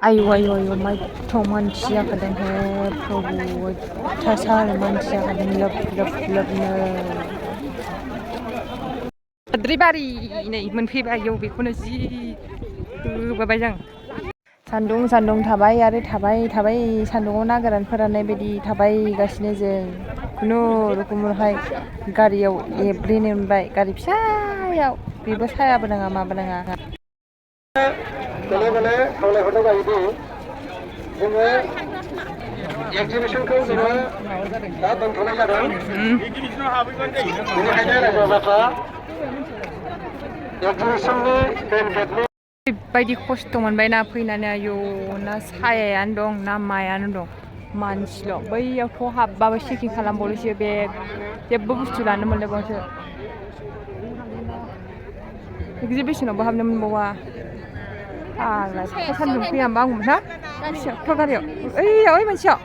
आयु आयु आयु माइथ' मानसि जाखादोंहाय प्रभु अयथासार मानसि जाखादों लोब लोब लोबनो साद्रिबारि नै मोनफैबाय आयौ बेखौनो जि होबोबाय जों सान्दुं थाबाय आरो थाबाय सान्दुङाव ना गोरान फोराननाय बायदि थाबायगासिनो जों खुनुरुखुमहाय गारियाव एब्रेनो मोनबाय गारि फिसायाव बेबो सायाबो नाङा माबो नाङा गले गले खावलायहरनाय जायोदि जोङो एक्जिबिसनखौ जोङो दा दोनथ'नाय जादों बेनिखायनो रायजो राजाफ्रा एक्जिबिसननि मेन गेटनि ओरैबायदि खस्थ' मोनबाय ना फैनानै आयौ ना सायायानो दं ना मायानो दं मानसिल' बैयावथ' हाबबाबो चेकिं खालामबावोसो बेग जेबो बुस्थु लानो मोनलायबावसो एक्जिबिसनावबो हाबनो मोनबावा फाग्ला एफा सान्दुं फैया होमबा आं ना एथ' गारियाव ओइ मोनसेयाव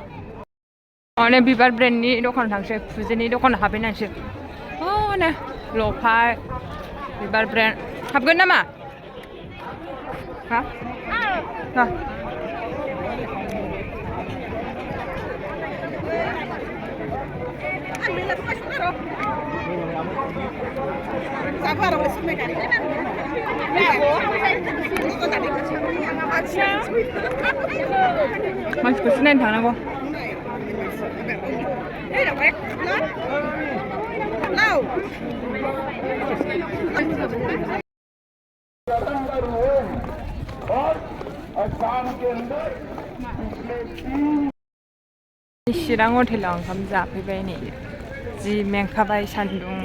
माने बिबार ब्रेन्डनि दखानाव थांसै फुजिनि दखानाव हाबहैनांसै हनै लफाय बिबार ब्रेन्ड हाबगोन नामा हा मानसिखौसो नायनो थांनांगौ चिरां हटेलाव ओंखाम जाफैबाय नै जि मेंखाबाय सान्दुं